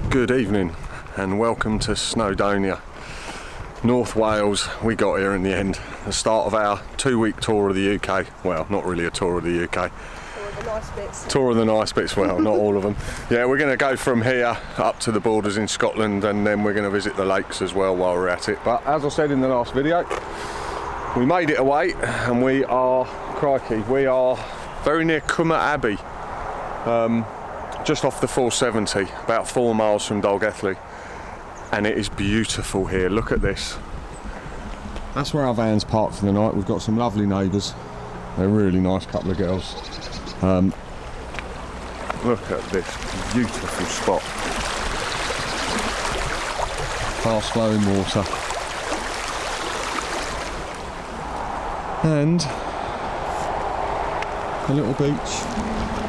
Good evening and welcome to Snowdonia, North Wales. We got here in the end. The start of our 2-week tour of the UK. Well, not really a tour of the UK. Tour of the nice bits. Tour of the nice bits, well, not all of them. Yeah, we're going to go from here up to the borders in Scotland, and then we're going to visit the lakes as well while we're at it. But as I said in the last video, we made it away and we are, crikey, we are very near Coed Abbey. Just off the 470, about 4 miles from Dolgelly, and it is beautiful here. Look at this. That's where our van's parked for the night. We've got some lovely neighbours. They're a really nice couple of girls. Look at this beautiful spot. Fast flowing water. And a little beach.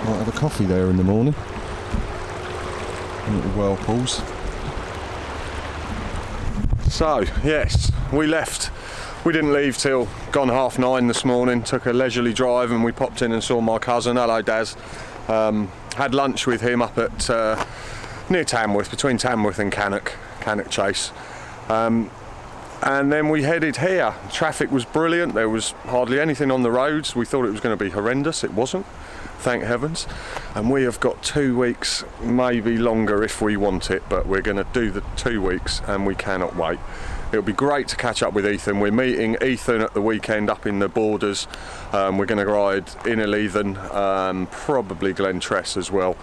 Might have a coffee there in the morning. Little whirlpools. So yes, we left. We didn't leave till gone 9:30 this morning. Took a leisurely drive and we popped in and saw my cousin. Hello, Daz. Had lunch with him up at near Tamworth, between Tamworth and Cannock Chase. And then we headed here. Traffic was brilliant. There was hardly anything on the roads. We thought it was going to be horrendous. It wasn't. Thank heavens. And we have got 2 weeks, maybe longer if we want it, but we're going to do the 2 weeks and we cannot wait. It'll be great to catch up with Ethan. We're meeting Ethan at the weekend up in the borders. We're going to ride Innerleithen, probably Glentress as well.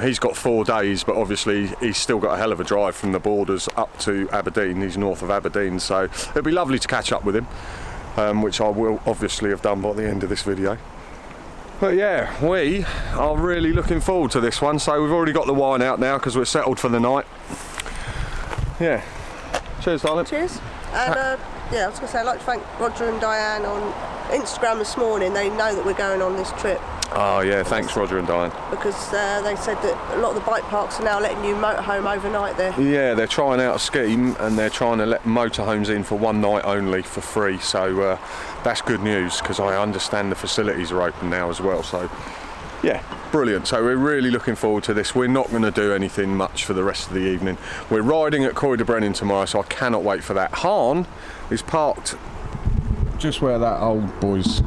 He's got 4 days, but obviously he's still got a hell of a drive from the borders up to Aberdeen. He's north of Aberdeen, so it'll be lovely to catch up with him, which I will obviously have done by the end of this video. But yeah, we are really looking forward to this one. So we've already got the wine out now because we're settled for the night. Yeah. Cheers, darling. Cheers. And yeah, I was going to say, I'd like to thank Roger and Diane on Instagram this morning. They know that we're going on this trip. Oh yeah, thanks Roger and Diane. Because they said that a lot of the bike parks are now letting you motorhome overnight there. Yeah, they're trying out a scheme and they're trying to let motorhomes in for one night only for free. So that's good news because I understand the facilities are open now as well. So yeah, brilliant. So we're really looking forward to this. We're not going to do anything much for the rest of the evening. We're riding at Coed y Brenin tomorrow, so I cannot wait for that. Hahn is parked just where that old boy's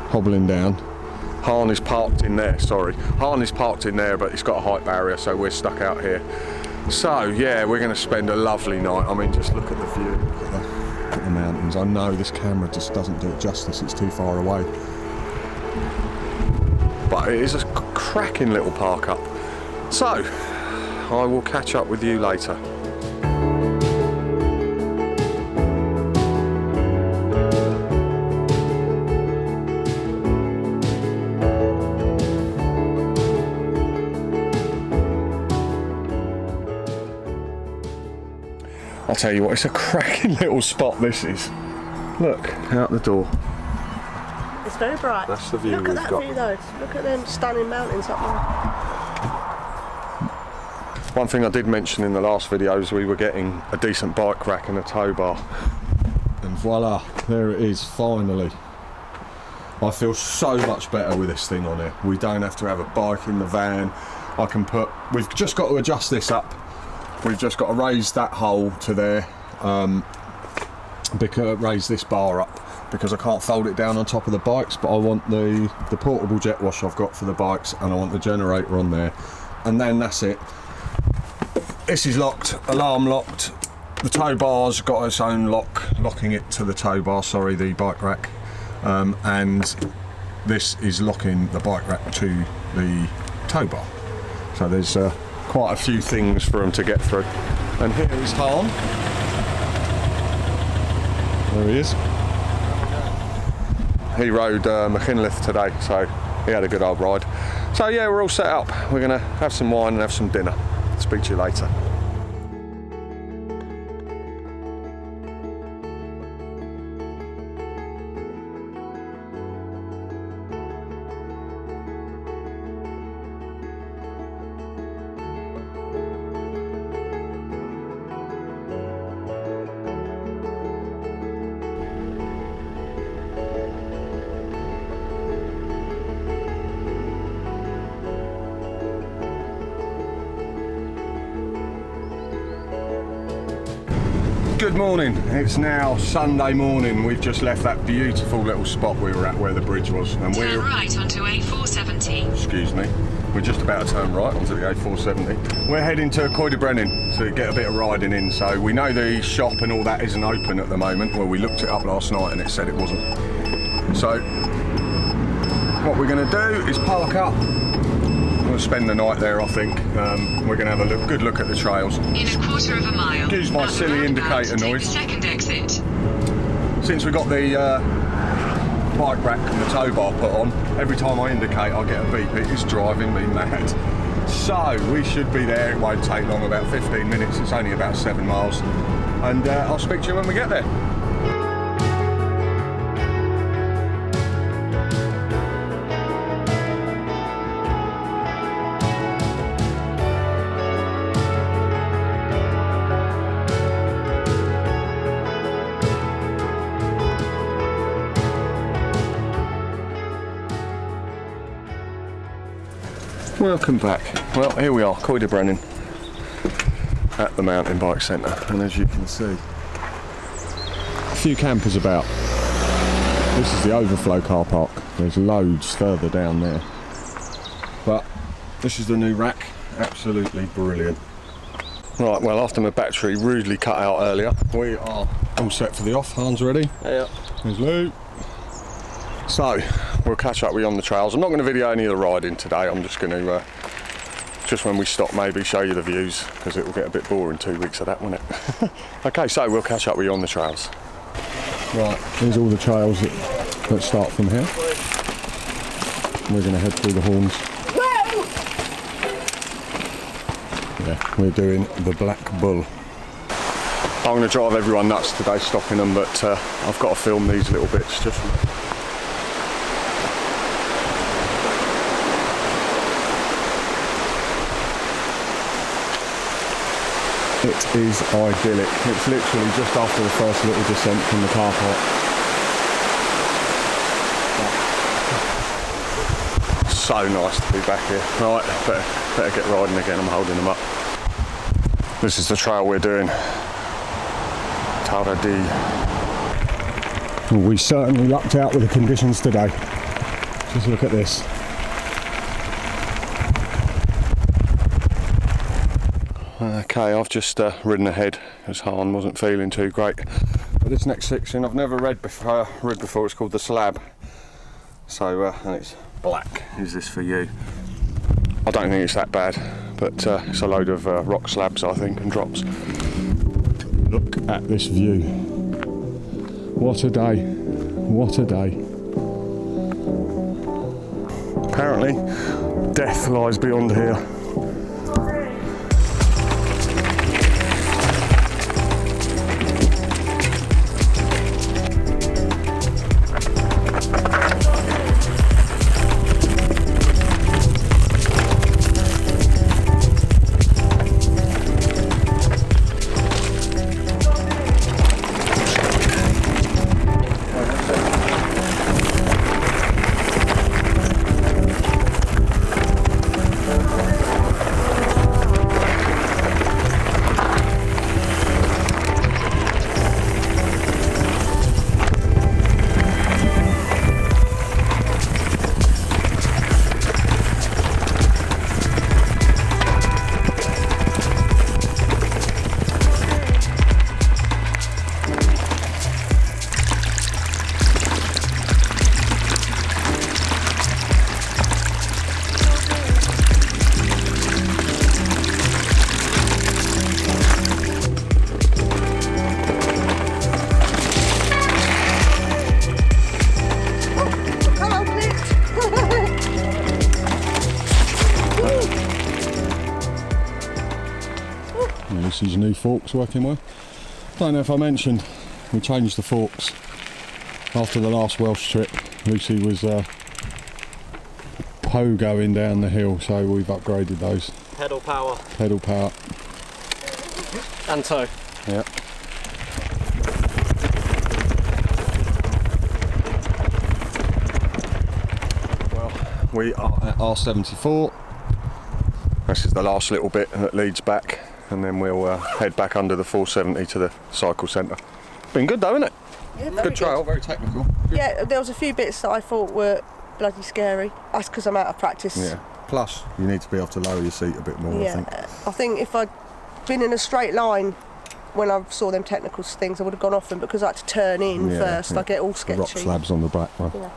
hobbling down. Hahn is parked in there, sorry. Hahn is parked in there, but it's got a height barrier, so we're stuck out here. So yeah, we're going to spend a lovely night. I mean, just look at the view. Look at the mountains. I know this camera just doesn't do it justice. It's too far away. But it is a cracking little park up. So, I will catch up with you later. I'll tell you what, it's a cracking little spot this is. Look, out the door. It's very bright. That's the view Look at we've that got. view though. Look at them stunning mountains up there. One thing I did mention in the last video is we were getting a decent bike rack and a tow bar. And voila, there it is, finally. I feel so much better with this thing on it. We don't have to have a bike in the van. I can put, we've just got to adjust this up. We've just got to raise that hole to there, raise this bar up, because I can't fold it down on top of the bikes, but I want the portable jet wash I've got for the bikes, and I want the generator on there, and then that's it. This is locked, alarm locked. The tow bar's got its own lock, locking it to the tow bar, sorry, the bike rack, and this is locking the bike rack to the tow bar. So there's quite a few things for them to get through. And here is Hahn. There he is. He rode McKinleth today, so he had a good old ride. So yeah, we're all set up. We're gonna have some wine and have some dinner. Speak to you later. Good morning. It's now Sunday morning. We've just left that beautiful little spot we were at where the bridge was, and we're right onto A470. Excuse me. We're just about to turn right onto the A470. We're heading to Coed y Brenin to get a bit of riding in. So we know the shop and all that isn't open at the moment. Well, we looked it up last night and it said it wasn't. So what we're going to do is park up. We'll spend the night there, I think. We're going to have a good look at the trails. In a quarter of a mile. Excuse my silly indicator noise. Second exit. Since we got the bike rack and the tow bar put on, every time I indicate I get a beep. It is driving me mad. So we should be there. It won't take long, about 15 minutes. It's only about 7 miles. And I'll speak to you when we get there. Welcome back. Well, here we are, Coed y Brenin, at the mountain bike centre, and as you can see, a few campers about. This is the overflow car park. There's loads further down there, but this is the new rack. Absolutely brilliant. Right, well, after my battery rudely cut out earlier, we are all set for the off. Hans ready? Yeah. There's Lou. So, we'll catch up with you on the trails. I'm not going to video any of the riding today. I'm just going to, just when we stop, maybe show you the views, because it will get a bit boring 2 weeks of that, won't it? Okay, so we'll catch up with you on the trails. Right, here's all the trails that start from here. We're going to head through the horns. Yeah, we're doing the Black Bull. I'm going to drive everyone nuts today, stopping them, but I've got to film these little bits just. It is idyllic. It's literally just after the first little descent from the car park. So nice to be back here. Right, better get riding again. I'm holding them up. This is the trail we're doing. Taradi. We certainly lucked out with the conditions today. Just look at this. Okay, I've just ridden ahead as Han wasn't feeling too great. But this next section I've never rid before. It's called the Slab. So, and it's black. Is this for you? I don't think it's that bad, but it's a load of rock slabs, I think, and drops. Look at this view. What a day. What a day. Apparently, death lies beyond here. Lucy's new forks working well. Don't know if I mentioned, we changed the forks after the last Welsh trip. Lucy was pogoing down the hill, so we've upgraded those. Pedal power. Pedal power. And toe. Yeah. Well, we are at R74. This is the last little bit that leads back and then we'll head back under the 470 to the cycle centre. Been good though, isn't it? Yeah, very Good trail, very technical. Yeah, there was a few bits that I thought were bloody scary. That's because I'm out of practice. Yeah. Plus, you need to be able to lower your seat a bit more, Yeah, I think if I'd been in a straight line when I saw them technical things, I would have gone off them, because I had to turn in first. I get all sketchy. Rock slabs on the back one. Yeah.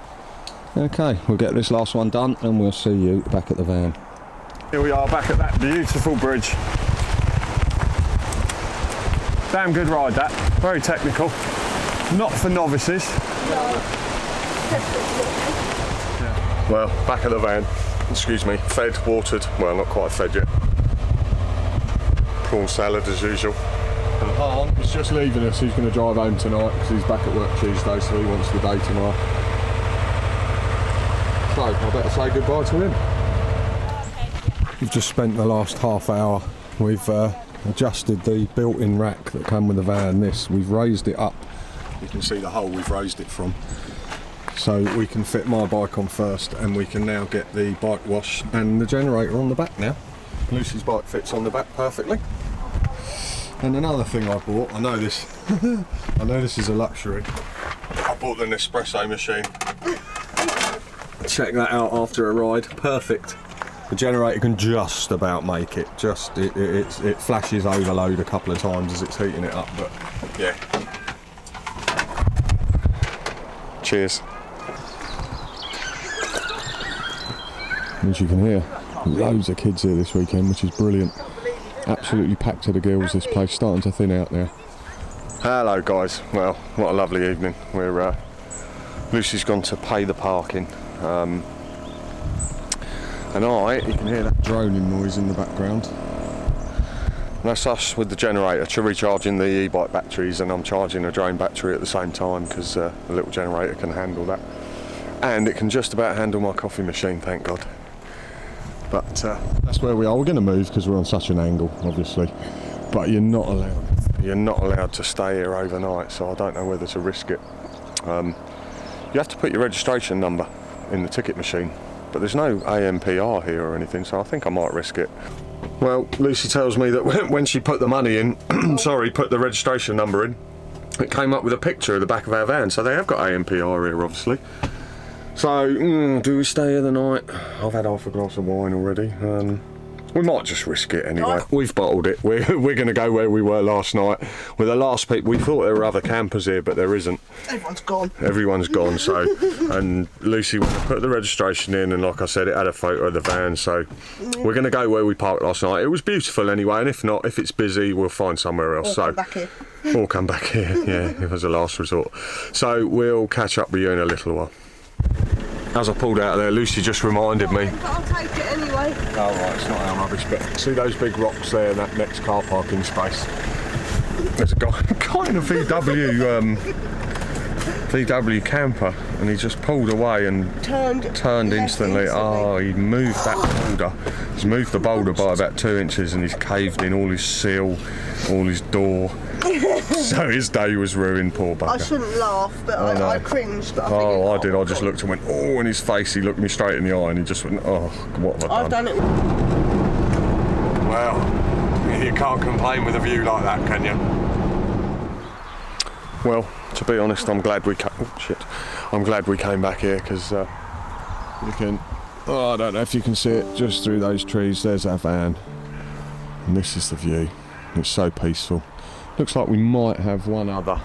Okay, we'll get this last one done and we'll see you back at the van. Here we are back at that beautiful bridge. Damn good ride that, very technical. Not for novices. No. Well, back at the van, excuse me, fed, watered, well not quite fed yet. Prawn salad as usual. And Han is just leaving us, he's going to drive home tonight because he's back at work Tuesday, so he wants the day tomorrow. So, I better say goodbye to him. We've just spent the last half hour, we've adjusted the built-in rack that came with the van. We've raised it up, you can see the hole we've raised it from, so we can fit my bike on first, and we can now get the bike wash and the generator on the back now. Lucy's bike fits on the back perfectly. And another thing I bought, I know this is a luxury, I bought the Nespresso machine. Check that out after a ride, perfect. The generator can just about make it, it flashes overload a couple of times as it's heating it up, but yeah. Cheers. As you can hear, loads of kids here this weekend, which is brilliant. Absolutely packed to the gills, this place, starting to thin out now. Hello guys, well, what a lovely evening. Lucy's gone to pay the parking. And you can hear that droning noise in the background. And that's us with the generator recharging the e-bike batteries, and I'm charging a drone battery at the same time because the little generator can handle that. And it can just about handle my coffee machine, thank God. But that's where we are. We're going to move because we're on such an angle, obviously. But you're not allowed to stay here overnight, so I don't know whether to risk it. You have to put your registration number in the ticket machine, but there's no AMPR here or anything, so I think I might risk it. Well, Lucy tells me that when she put the money in, put the registration number in, it came up with a picture of the back of our van, so they have got AMPR here, obviously. So, do we stay here the night? I've had half a glass of wine already. We might just risk it anyway. We've bottled it. We're going to go where we were last night. We're the last people. We thought there were other campers here, but there isn't. Everyone's gone. Everyone's gone. So, and Lucy went to put the registration in, and like I said, it had a photo of the van. So, we're going to go where we parked last night. It was beautiful anyway, and if not, if it's busy, we'll find somewhere else. Or come back here. Or come back here. Yeah, as a last resort. So we'll catch up with you in a little while. As I pulled out of there, Lucy just reminded me. I'll take it anyway. Oh right, it's not our rubbish, but see those big rocks there in that next car parking space? There's a guy in a VW camper, and he just pulled away and turned instantly. Oh, he moved that boulder. He's moved the boulder by about 2 inches, and he's caved in all his seal, all his door. So his day was ruined, poor bugger. I shouldn't laugh, but I cringed. But I did. I just looked and went, oh, in his face. He looked me straight in the eye, and he just went, oh, what have I done? I've done it. Well, you can't complain with a view like that, can you? Well, to be honest, I'm glad we I'm glad we came back here, because you can. Oh, I don't know if you can see it just through those trees. There's our van, and this is the view. It's so peaceful. Looks like we might have one other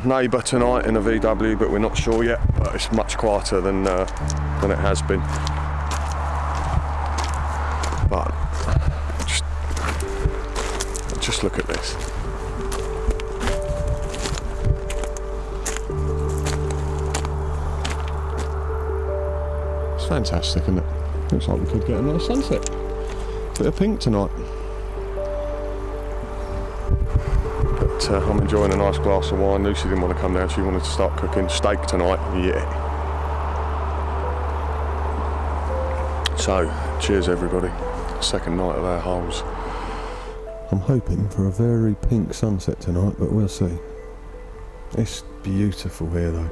neighbour tonight in a VW, but we're not sure yet. But it's much quieter than it has been. But just look at this. It's fantastic, isn't it? Looks like we could get a nice sunset. Bit of pink tonight. But I'm enjoying a nice glass of wine. Lucy didn't want to come down, she wanted to start cooking steak tonight. Yeah. So, cheers everybody. Second night of our holes. I'm hoping for a very pink sunset tonight, but we'll see. It's beautiful here though.